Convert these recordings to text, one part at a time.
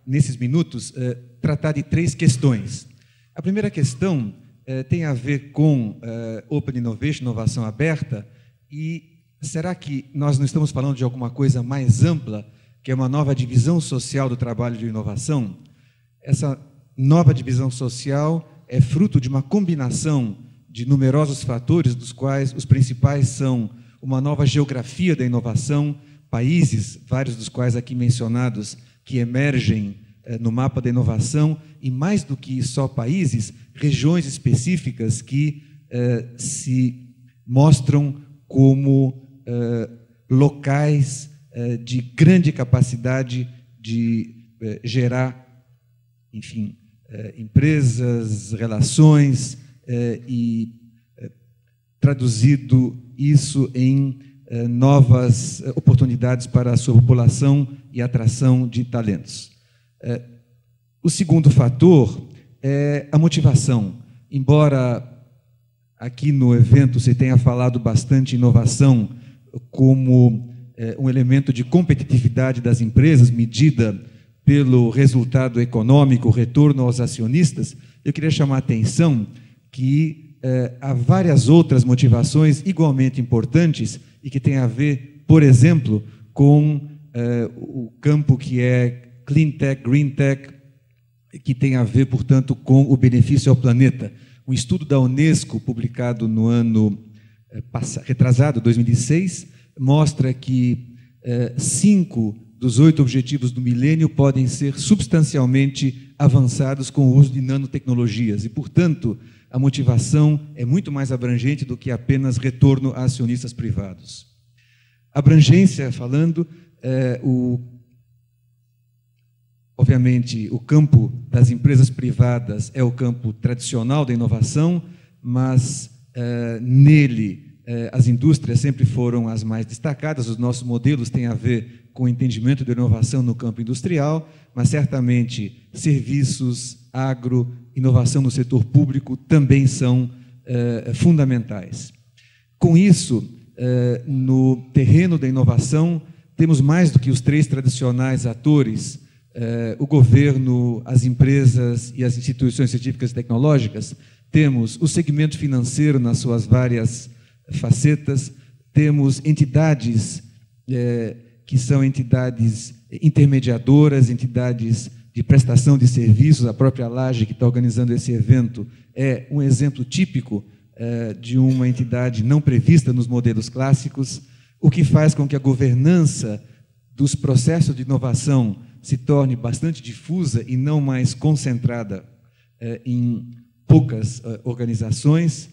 nesses minutos, tratar de 3 questões. A primeira questão tem a ver com Open Innovation, inovação aberta, e será que nós não estamos falando de alguma coisa mais ampla, que é uma nova divisão social do trabalho de inovação? Essa nova divisão social é fruto de uma combinação de numerosos fatores, dos quais os principais são uma nova geografia da inovação, países, vários dos quais aqui mencionados, que emergem no mapa da inovação, e mais do que só países, regiões específicas que se mostram como locais de grande capacidade de gerar, enfim, empresas, relações, e traduzido isso em novas oportunidades para a sua população e atração de talentos. O segundo fator é a motivação. Embora aqui no evento se tenha falado bastante inovação como um elemento de competitividade das empresas, medida pelo resultado econômico, o retorno aos acionistas, eu queria chamar a atenção que há várias outras motivações igualmente importantes e que têm a ver, por exemplo, com o campo que é Clean Tech, Green Tech, que tem a ver, portanto, com o benefício ao planeta. Um estudo da Unesco, publicado no ano retrasado, 2006, mostra que 5 dos 8 objetivos do milênio podem ser substancialmente avançados com o uso de nanotecnologias e, portanto, a motivação é muito mais abrangente do que apenas retorno a acionistas privados. Abrangência, falando, obviamente, o campo das empresas privadas é o campo tradicional da inovação, mas nele as indústrias sempre foram as mais destacadas. Os nossos modelos têm a ver com o entendimento da inovação no campo industrial, mas certamente serviços, agro, inovação no setor público também são fundamentais. Com isso, no terreno da inovação, temos mais do que os 3 tradicionais atores, o governo, as empresas e as instituições científicas e tecnológicas. Temos o segmento financeiro nas suas várias facetas, temos entidades que são entidades intermediadoras, entidades de prestação de serviços. A própria Laje, que está organizando esse evento, é um exemplo típico de uma entidade não prevista nos modelos clássicos, o que faz com que a governança dos processos de inovação se torne bastante difusa e não mais concentrada em poucas organizações.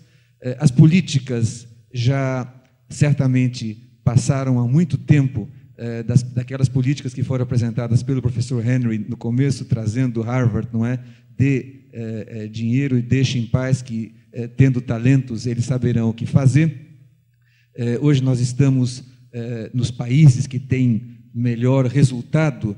As políticas já certamente passaram há muito tempo daquelas políticas que foram apresentadas pelo professor Henry no começo, trazendo Harvard, não é? Dê dinheiro e deixe em paz, que tendo talentos eles saberão o que fazer. Hoje nós estamos nos países que têm melhor resultado,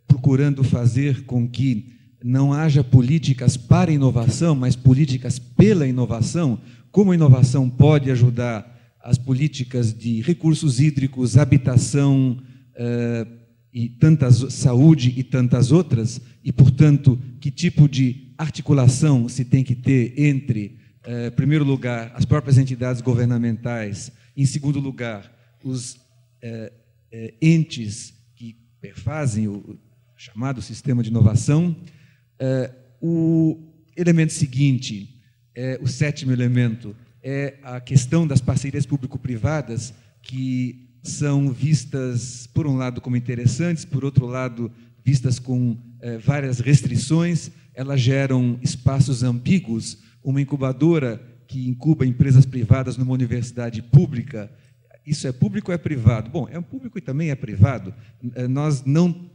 procurando fazer com que não haja políticas para a inovação, mas políticas pela inovação. Como a inovação pode ajudar as políticas de recursos hídricos, habitação, e saúde e tantas outras, e, portanto, que tipo de articulação se tem que ter entre, em primeiro lugar, as próprias entidades governamentais, em segundo lugar, os entes que perfazem o chamado sistema de inovação. O elemento seguinte, o 7º elemento, é a questão das parcerias público-privadas, que são vistas, por um lado, como interessantes, por outro lado, vistas com várias restrições. Elas geram espaços ambíguos. Uma incubadora que incuba empresas privadas numa universidade pública, isso é público ou é privado? Bom, é público e também é privado. Nós não,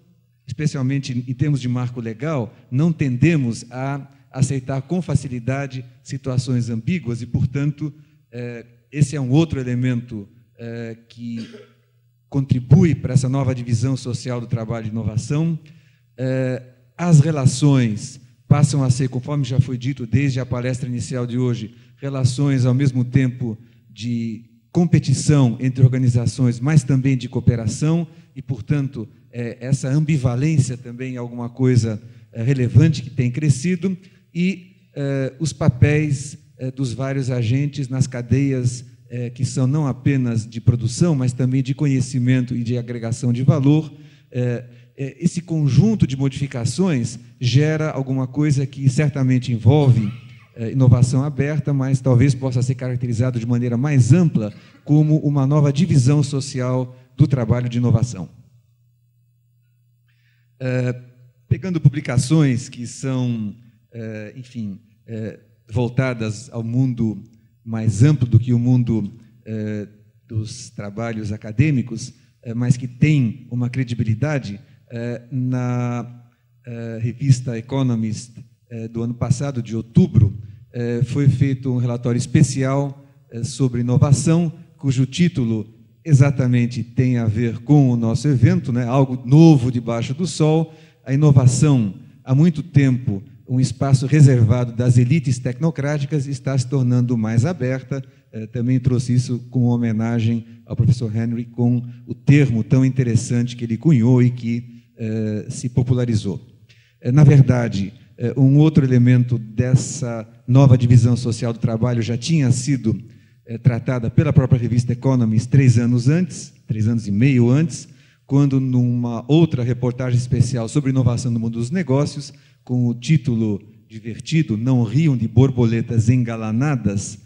especialmente em termos de marco legal, não tendemos a aceitar com facilidade situações ambíguas e, portanto, esse é um outro elemento que contribui para essa nova divisão social do trabalho de inovação. As relações passam a ser, conforme já foi dito desde a palestra inicial de hoje, relações ao mesmo tempo de competição entre organizações, mas também de cooperação, e, portanto, essa ambivalência também é alguma coisa relevante que tem crescido, e os papéis dos vários agentes nas cadeias que são não apenas de produção, mas também de conhecimento e de agregação de valor. Esse conjunto de modificações gera alguma coisa que certamente envolve inovação aberta, mas talvez possa ser caracterizado de maneira mais ampla como uma nova divisão social do trabalho de inovação. Pegando publicações que são, enfim, voltadas ao mundo mais amplo do que o mundo dos trabalhos acadêmicos, mas que tem uma credibilidade, na revista Economist do ano passado, de outubro, foi feito um relatório especial sobre inovação, cujo título exatamente tem a ver com o nosso evento, né? Algo novo debaixo do sol. A inovação, há muito tempo, um espaço reservado das elites tecnocráticas, está se tornando mais aberta. Também trouxe isso com homenagem ao professor Henry, com o termo tão interessante que ele cunhou e que se popularizou. Na verdade, um outro elemento dessa nova divisão social do trabalho já tinha sido tratada pela própria revista Economist 3 anos antes, 3 anos e meio antes, quando, numa outra reportagem especial sobre inovação no mundo dos negócios, com o título divertido, Não riam de borboletas engalanadas,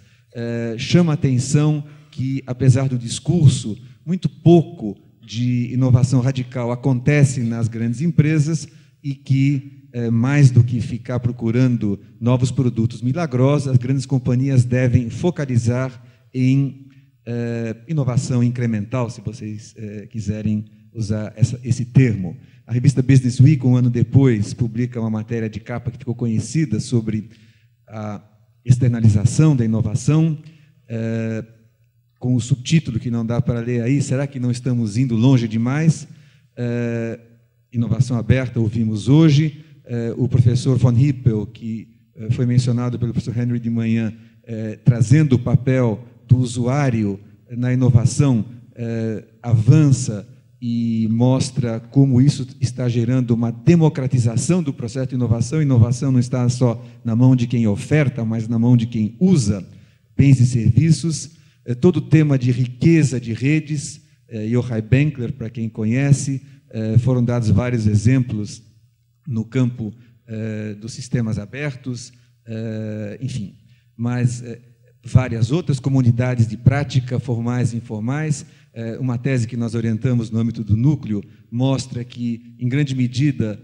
chama a atenção que, apesar do discurso, muito pouco de inovação radical acontece nas grandes empresas e que, mais do que ficar procurando novos produtos milagrosos, as grandes companhias devem focalizar em inovação incremental, se vocês quiserem usar esse termo. A revista Business Week, um ano depois, publica uma matéria de capa que ficou conhecida sobre a externalização da inovação, com o subtítulo que não dá para ler aí, será que não estamos indo longe demais? Inovação aberta, ouvimos hoje. O professor von Hippel, que foi mencionado pelo professor Henry de manhã, trazendo o papel do usuário na inovação, avança e mostra como isso está gerando uma democratização do processo de inovação. Inovação não está só na mão de quem oferta, mas na mão de quem usa bens e serviços. Todo o tema de riqueza de redes, Yochai Benkler, para quem conhece, foram dados vários exemplos no campo dos sistemas abertos, enfim, mas várias outras comunidades de prática, formais e informais. Uma tese que nós orientamos no âmbito do núcleo mostra que, em grande medida,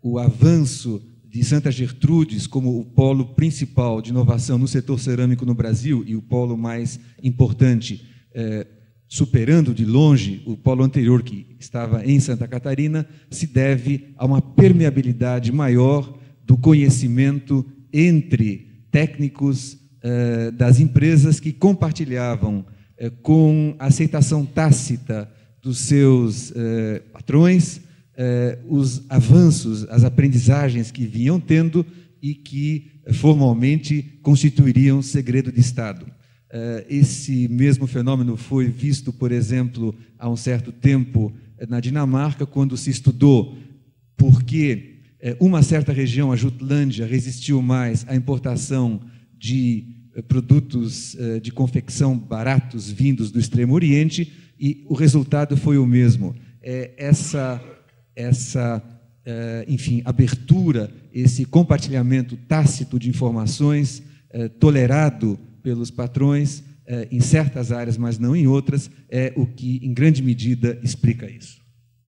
o avanço de Santa Gertrudes como o polo principal de inovação no setor cerâmico no Brasil e o polo mais importante, superando de longe o polo anterior que estava em Santa Catarina, se deve a uma permeabilidade maior do conhecimento entre técnicos das empresas que compartilhavam com a aceitação tácita dos seus patrões os avanços, as aprendizagens que vinham tendo e que formalmente constituiriam segredo de Estado. Esse mesmo fenômeno foi visto, por exemplo, há um certo tempo na Dinamarca, quando se estudou por que uma certa região, a Jutlândia, resistiu mais à importação de produtos de confecção baratos vindos do Extremo Oriente, e o resultado foi o mesmo. Enfim, abertura, esse compartilhamento tácito de informações, tolerado pelos patrões, em certas áreas, mas não em outras, é o que, em grande medida, explica isso.